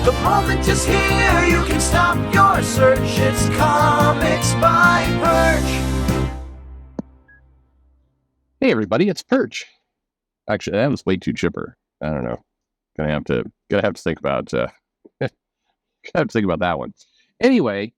The moment is here, you can stop your search. It's Comics by Perch. Hey everybody, it's Perch. Actually, that was way too chipper. I don't know. Gonna have to think about that one. Anyway,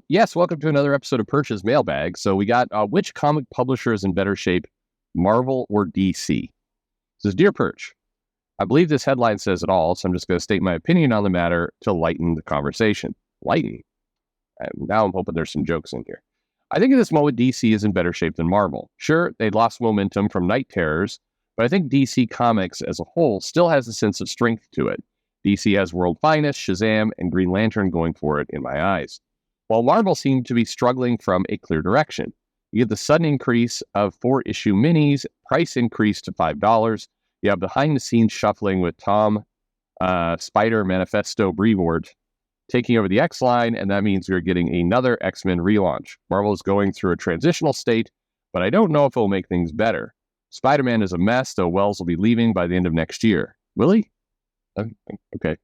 yes, welcome to another episode of Perch's Mailbag. So we got which comic publisher is in better shape, Marvel or DC? It says, Dear Perch, I believe this headline says it all, so I'm just going to state my opinion on the matter to lighten the conversation. Lighten? Now I'm hoping there's some jokes in here. I think at this moment, DC is in better shape than Marvel. Sure, they lost momentum from Night Terrors, but I think DC Comics as a whole still has a sense of strength to it. DC has World Finest, Shazam, and Green Lantern going for it in my eyes. While Marvel seemed to be struggling from a clear direction. You get the sudden increase of 4-issue minis, price increase to $5. You have behind-the-scenes shuffling with Tom Spider Manifesto Brevoort taking over the X-Line, and that means we're getting another X-Men relaunch. Marvel is going through a transitional state, but I don't know if it will make things better. Spider-Man is a mess, though Wells will be leaving by the end of next year. Will he? Okay.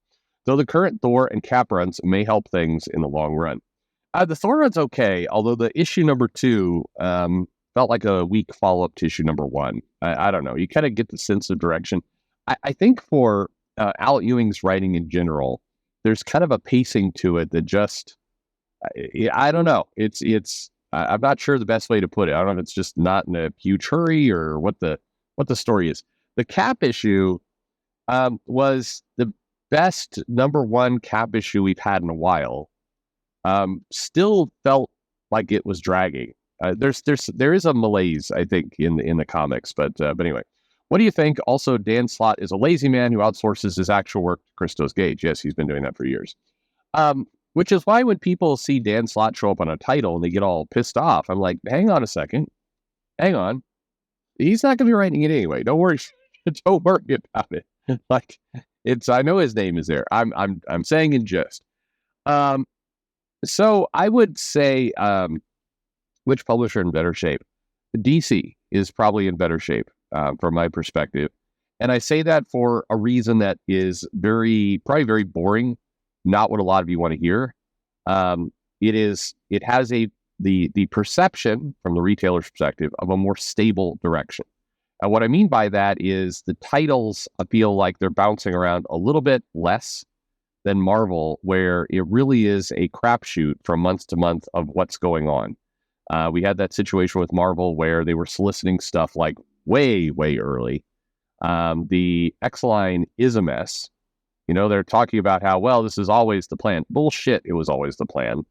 Though the current Thor and Cap runs may help things in the long run. The Thor run's okay, although the issue number 2 felt like a weak follow-up to issue number 1. I don't know. You kind of get the sense of direction. I think for Al Ewing's writing in general, there's kind of a pacing to it that just, I don't know. I'm not sure the best way to put it. I don't know if it's just not in a huge hurry or what the story is. The Cap issue was the best number 1 Cap issue we've had in a while. Still felt like it was dragging. There is a malaise, I think, in the comics, but anyway. What do you think? Also, Dan Slott is a lazy man who outsources his actual work to Christos Gage. Yes, he's been doing that for years. Which is why when people see Dan Slott show up on a title and they get all pissed off, I'm like, hang on a second. Hang on. He's not going to be writing it anyway. Don't worry. Don't worry about it. Like, I know his name is there. I'm saying in jest. So I would say, which publisher in better shape? DC is probably in better shape. From my perspective. And I say that for a reason that is probably very boring, not what a lot of you want to hear. It has the perception from the retailer's perspective of a more stable direction. And what I mean by that is the titles feel like they're bouncing around a little bit less than Marvel, where it really is a crapshoot from month to month of what's going on. We had that situation with Marvel where they were soliciting stuff like way early. The X-Line is a mess. You know, they're talking about how, well, this is always the plan. Bullshit, it was always the plan.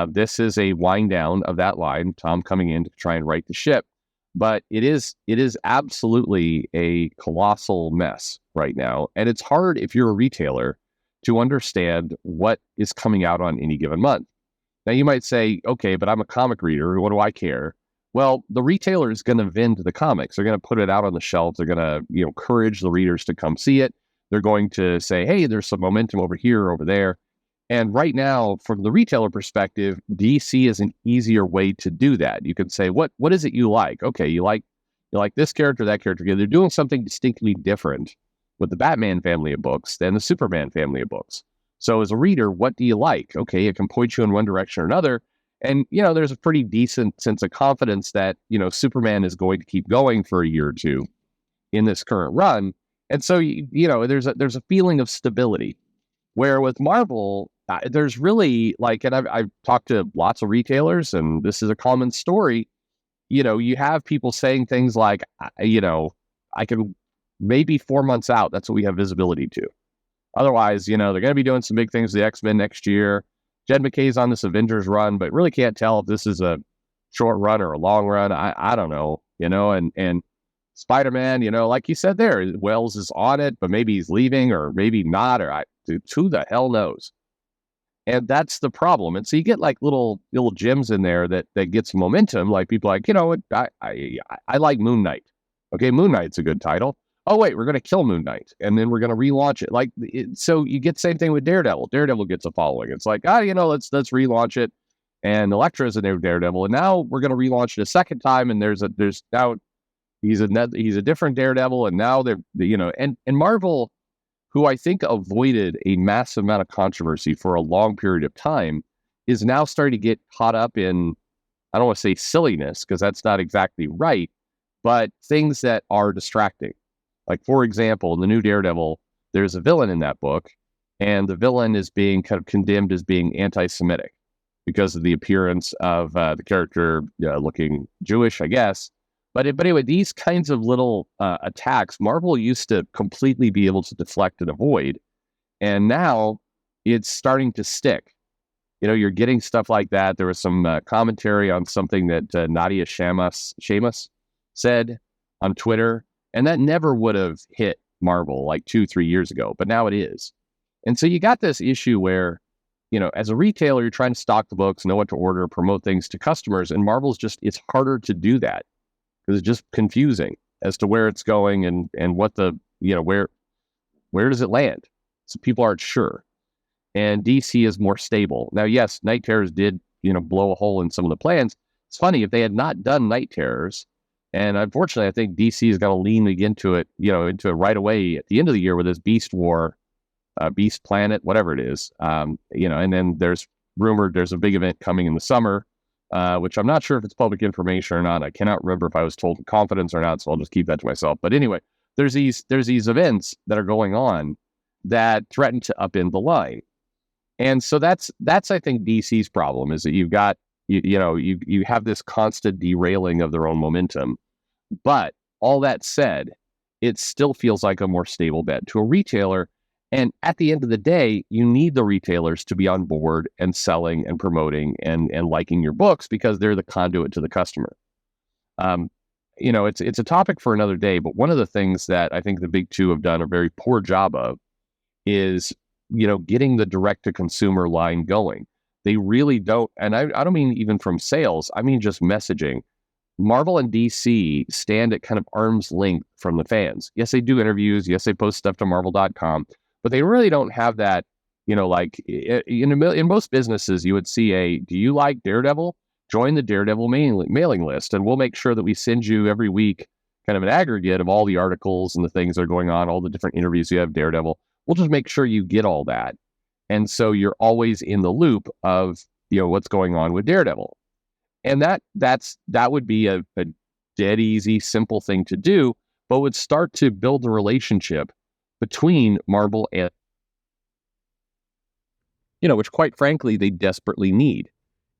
This is a wind down of that line, Tom coming in to try and right the ship. But it is absolutely a colossal mess right now. And it's hard if you're a retailer to understand what is coming out on any given month. Now you might say, okay, but I'm a comic reader. What do I care? Well, the retailer is going to vend the comics. They're going to put it out on the shelf. They're going to, encourage the readers to come see it. They're going to say, hey, there's some momentum over here, over there. And right now, from the retailer perspective, DC is an easier way to do that. You can say, what is it you like? Okay, you like this character, that character. They're doing something distinctly different with the Batman family of books than the Superman family of books. So as a reader, what do you like? Okay, it can point you in one direction or another. And, there's a pretty decent sense of confidence that, Superman is going to keep going for a year or two in this current run. And so, there's a feeling of stability. Where with Marvel, there's really and I've talked to lots of retailers, and this is a common story. You have people saying things like, I can maybe 4 months out. That's what we have visibility to. Otherwise, they're going to be doing some big things with the X-Men next year. Jed McKay's on this Avengers run, but really can't tell if this is a short run or a long run. I don't know, and Spider-Man, like you said there, Wells is on it, but maybe he's leaving or maybe not, who the hell knows? And that's the problem. And so you get like little gems in there that get some momentum. Like people like, I like Moon Knight. Okay, Moon Knight's a good title. Oh, wait, we're going to kill Moon Knight, and then we're going to relaunch it. So you get the same thing with Daredevil. Daredevil gets a following. It's like, let's relaunch it, and Elektra's a new Daredevil, and now we're going to relaunch it a second time, and there's now he's a different Daredevil, and now and Marvel, who I think avoided a massive amount of controversy for a long period of time, is now starting to get caught up in, I don't want to say silliness, because that's not exactly right, but things that are distracting. Like, for example, in the new Daredevil, there's a villain in that book, and the villain is being kind of condemned as being anti-Semitic because of the appearance of the character looking Jewish, I guess. But anyway, these kinds of little attacks, Marvel used to completely be able to deflect and avoid, and now it's starting to stick. You're getting stuff like that. There was some commentary on something that Nadia Shamus said on Twitter, and that never would have hit Marvel like 2-3 years ago, but now it is. And so you got this issue where, as a retailer, you're trying to stock the books, know what to order, promote things to customers, and Marvel's it's harder to do that because it's just confusing as to where it's going and what the, where does it land? So people aren't sure. And DC is more stable. Now, yes, Night Terrors did, blow a hole in some of the plans. It's funny, if they had not done Night Terrors, and unfortunately, I think DC is going to lean into it right away at the end of the year with this Beast War, Beast Planet, whatever it is. And then there's rumored there's a big event coming in the summer, which I'm not sure if it's public information or not. I cannot remember if I was told in confidence or not, so I'll just keep that to myself. But anyway, there's these events that are going on that threaten to upend the line. And so that's I think DC's problem, is that you've got you have this constant derailing of their own momentum. But all that said, it still feels like a more stable bet to a retailer. And at the end of the day, you need the retailers to be on board and selling and promoting and liking your books, because they're the conduit to the customer. It's a topic for another day, but one of the things that I think the big two have done a very poor job of is, getting the direct-to-consumer line going. They really don't, and I don't mean even from sales, I mean just messaging. Marvel and DC stand at kind of arm's length from the fans. Yes, they do interviews. Yes, they post stuff to Marvel.com, but they really don't have that, like in most businesses, you would see do you like Daredevil? Join the Daredevil mailing list, and we'll make sure that we send you every week kind of an aggregate of all the articles and the things that are going on, all the different interviews you have Daredevil. We'll just make sure you get all that. And so you're always in the loop of, what's going on with Daredevil. And that would be a dead easy, simple thing to do, but would start to build the relationship between Marvel and, which quite frankly, they desperately need.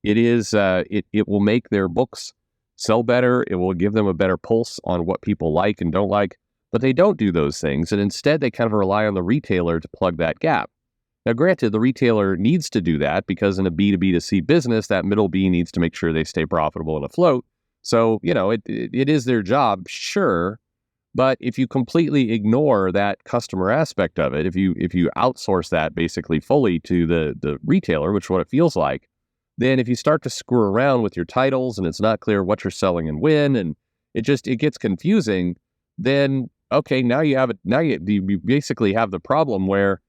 It is, it will make their books sell better. It will give them a better pulse on what people like and don't like, but they don't do those things. And instead they kind of rely on the retailer to plug that gap. Now, granted, the retailer needs to do that because in a B2B2C business, that middle B needs to make sure they stay profitable and afloat. So, it is their job, sure. But if you completely ignore that customer aspect of it, if you outsource that basically fully to the retailer, which is what it feels like, then if you start to screw around with your titles and it's not clear what you're selling and when, and it gets confusing, then okay, now you basically have the problem where,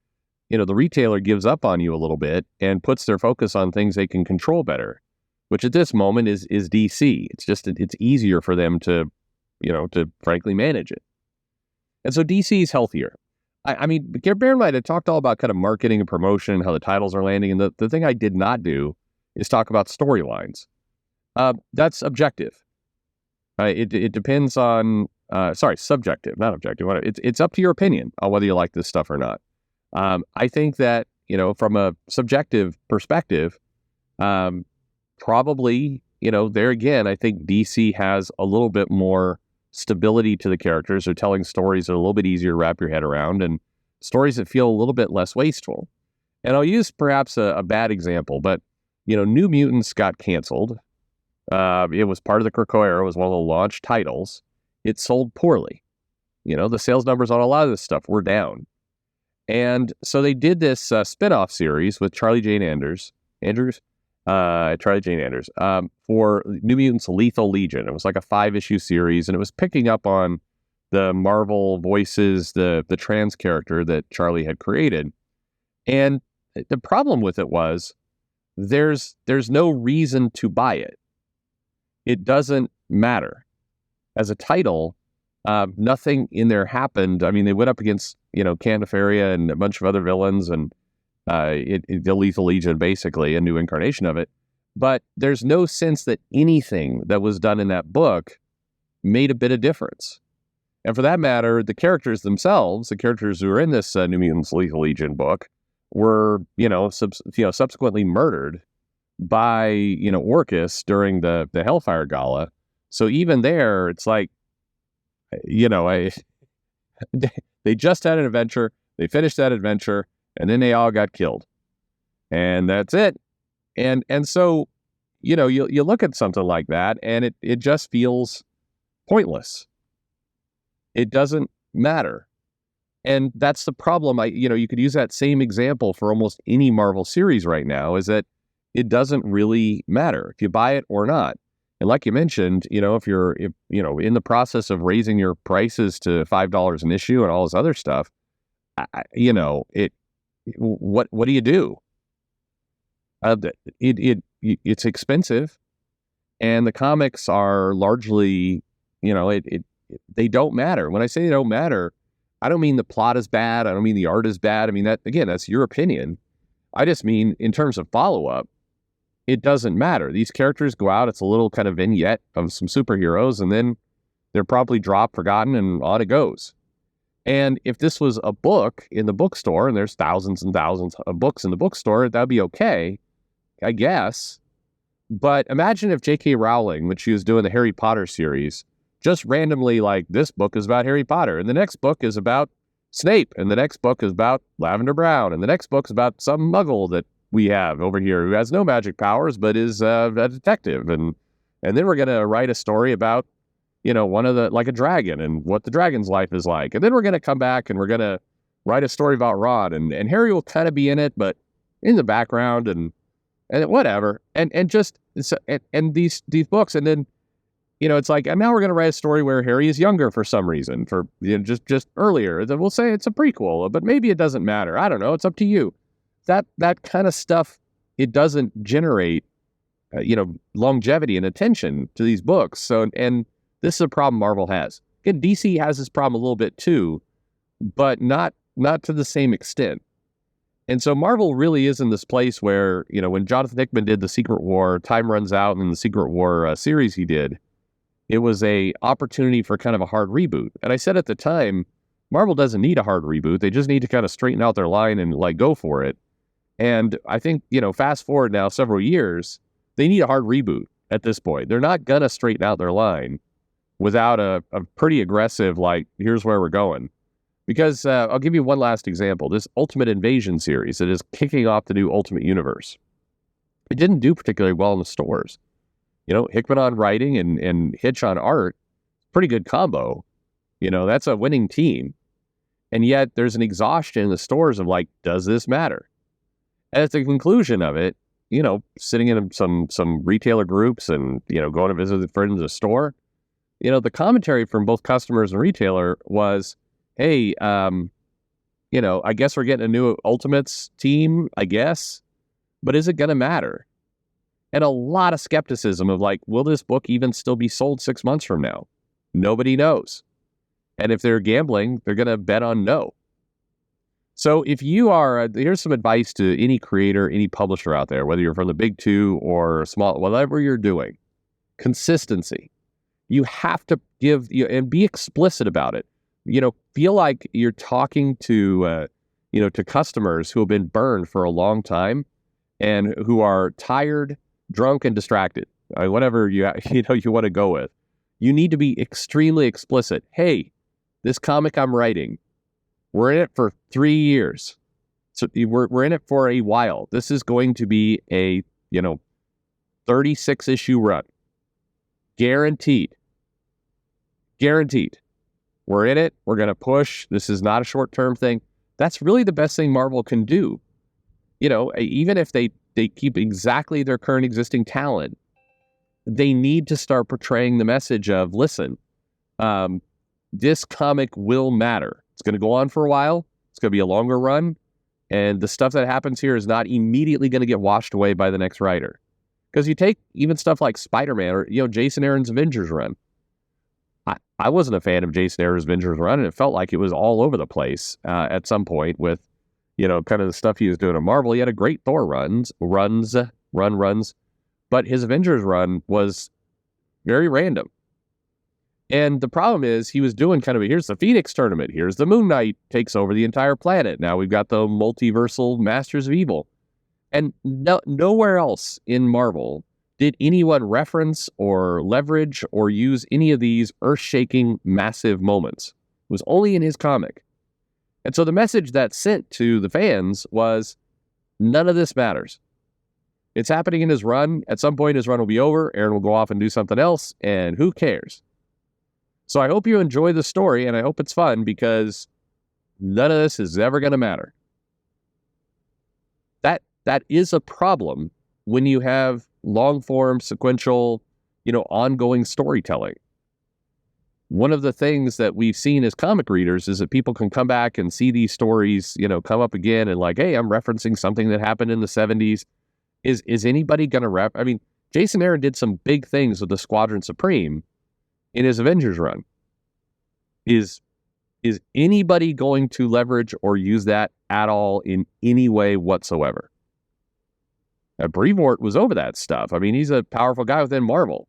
the retailer gives up on you a little bit and puts their focus on things they can control better, which at this moment is DC. It's easier for them to frankly manage it. And so DC is healthier. I mean, bear in mind, I talked all about kind of marketing and promotion, how the titles are landing. And the thing I did not do is talk about storylines. That's objective. It depends on, subjective, not objective. It's up to your opinion on whether you like this stuff or not. I think that, from a subjective perspective, probably, there again, I think DC has a little bit more stability to the characters. They're telling stories that are a little bit easier to wrap your head around, and stories that feel a little bit less wasteful. And I'll use perhaps a bad example, but, New Mutants got canceled. It was part of the Krakoa era. It was one of the launch titles. It sold poorly. The sales numbers on a lot of this stuff were down. And so they did this spin-off series with Charlie Jane Anders, for New Mutants Lethal Legion. It was like a 5-issue series, and it was picking up on the Marvel Voices, the trans character that Charlie had created. And the problem with it was there's no reason to buy it. It doesn't matter. As a title, Nothing in there happened. I mean, they went up against, Candifaria and a bunch of other villains and the Lethal Legion, basically, a new incarnation of it. But there's no sense that anything that was done in that book made a bit of difference. And for that matter, the characters themselves, the characters who are in this New Mutants Lethal Legion book, were, subsequently murdered by, Orcus during the Hellfire Gala. So even there, it's like, they just had an adventure, they finished that adventure, and then they all got killed. And that's it. And so, you look at something like that, and it just feels pointless. It doesn't matter. And that's the problem. You could use that same example for almost any Marvel series right now, is that it doesn't really matter if you buy it or not. And like you mentioned, if you're in the process of raising your prices to $5 an issue and all this other stuff, what do you do? It's expensive, and the comics are largely, they don't matter. When I say they don't matter, I don't mean the plot is bad. I don't mean the art is bad. I mean, that's your opinion. I just mean in terms of follow-up, it doesn't matter. These characters go out, it's a little kind of vignette of some superheroes, and then they're probably dropped, forgotten, and on it goes. And if this was a book in the bookstore, and there's thousands and thousands of books in the bookstore, that'd be okay, I guess. But imagine if J.K. Rowling, when she was doing the Harry Potter series, just randomly, like, this book is about Harry Potter, and the next book is about Snape, and the next book is about Lavender Brown, and the next book is about some muggle that we have over here who has no magic powers but is a detective, and then we're going to write a story about one of the, like, a dragon and what the dragon's life is like, and then we're going to come back and we're going to write a story about Ron, and Harry will kind of be in it but in the background, and whatever, and these books, and then it's like, and now we're going to write a story where Harry is younger for some reason, for just earlier, then we'll say it's a prequel, but maybe it doesn't matter. I don't know, it's up to you. That kind of stuff, it doesn't generate, longevity and attention to these books. So, and this is a problem Marvel has. Again, DC has this problem a little bit too, but not to the same extent. And so Marvel really is in this place where, when Jonathan Hickman did the Secret War, Time Runs Out, and the Secret War series he did, it was a opportunity for kind of a hard reboot. And I said at the time, Marvel doesn't need a hard reboot. They just need to kind of straighten out their line and go for it. And I think, fast forward now several years, they need a hard reboot at this point. They're not going to straighten out their line without a pretty aggressive, like, here's where we're going. Because I'll give you one last example. This Ultimate Invasion series that is kicking off the new Ultimate Universe, it didn't do particularly well in the stores. Hickman on writing and Hitch on art, pretty good combo. That's a winning team. And yet there's an exhaustion in the stores of, like, does this matter? And at the conclusion of it, sitting in some retailer groups and, going to visit a friend in the store, the commentary from both customers and retailer was, hey, I guess we're getting a new Ultimates team, I guess, but is it going to matter? And a lot of skepticism of, like, will this book even still be sold 6 months from now? Nobody knows. And if they're gambling, they're going to bet on no. So if you are, here's some advice to any creator, any publisher out there, whether you're from the big two or small, whatever you're doing, consistency. You have to give, and be explicit about it. Feel like you're talking to, to customers who have been burned for a long time and who are tired, drunk, and distracted. Whatever you want to go with. You need to be extremely explicit. Hey, this comic I'm writing, we're in it for 3 years. So we're in it for a while. This is going to be a, 36 issue run. Guaranteed. We're in it. We're going to push. This is not a short-term thing. That's really the best thing Marvel can do. Even if they keep exactly their current existing talent, they need to start portraying the message of, listen, this comic will matter. It's going to go on for a while. It's going to be a longer run. And the stuff that happens here is not immediately going to get washed away by the next writer. Because you take even stuff like Spider-Man or, Jason Aaron's Avengers run. I wasn't a fan of Jason Aaron's Avengers run, and it felt like it was all over the place at some point with, kind of the stuff he was doing at Marvel. He had a great Thor runs, but his Avengers run was very random. And the problem is he was doing kind of here's the Phoenix tournament, here's the Moon Knight takes over the entire planet. Now we've got the multiversal Masters of Evil. And nowhere else in Marvel did anyone reference or leverage or use any of these earth-shaking, massive moments. It was only in his comic. And so the message that's sent to the fans was, none of this matters. It's happening in his run. At some point, his run will be over. Aaron will go off and do something else, and who cares? So I hope you enjoy the story, and I hope it's fun, because none of this is ever going to matter. That is a problem when you have long-form, sequential, ongoing storytelling. One of the things that we've seen as comic readers is that people can come back and see these stories, come up again and like, hey, I'm referencing something that happened in the 70s. Is anybody going to I mean, Jason Aaron did some big things with the Squadron Supreme in his Avengers run. Is anybody going to leverage or use that at all in any way whatsoever? Brevoort was over that stuff. I mean, he's a powerful guy within Marvel.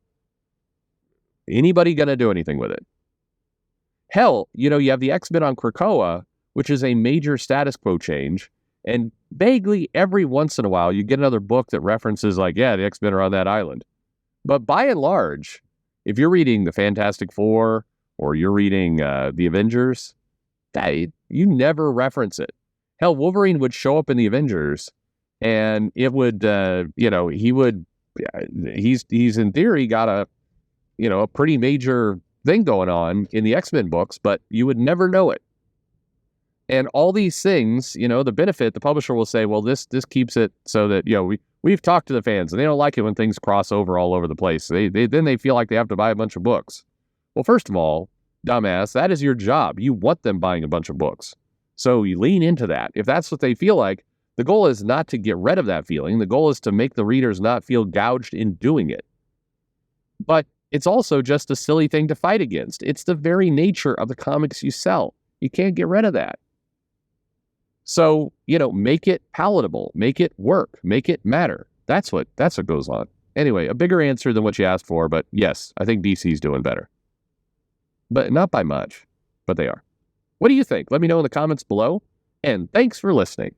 Anybody going to do anything with it? Hell, you have the X-Men on Krakoa, which is a major status quo change. And vaguely, every once in a while, you get another book that references the X-Men are on that island. But by and large, if you're reading the Fantastic Four or you're reading the Avengers, you never reference it. Hell, Wolverine would show up in the Avengers, and it would, he's in theory got a pretty major thing going on in the X-Men books, but you would never know it. And all these things, the benefit, the publisher will say, well, this keeps it so that, we've talked to the fans and they don't like it when things cross over all over the place. Then they feel like they have to buy a bunch of books. Well, first of all, dumbass, that is your job. You want them buying a bunch of books. So you lean into that. If that's what they feel like, the goal is not to get rid of that feeling. The goal is to make the readers not feel gouged in doing it. But it's also just a silly thing to fight against. It's the very nature of the comics you sell. You can't get rid of that. So, make it palatable, make it work, make it matter. That's what goes on. Anyway, a bigger answer than what you asked for, but yes, I think DC's doing better. But not by much, but they are. What do you think? Let me know in the comments below, and thanks for listening.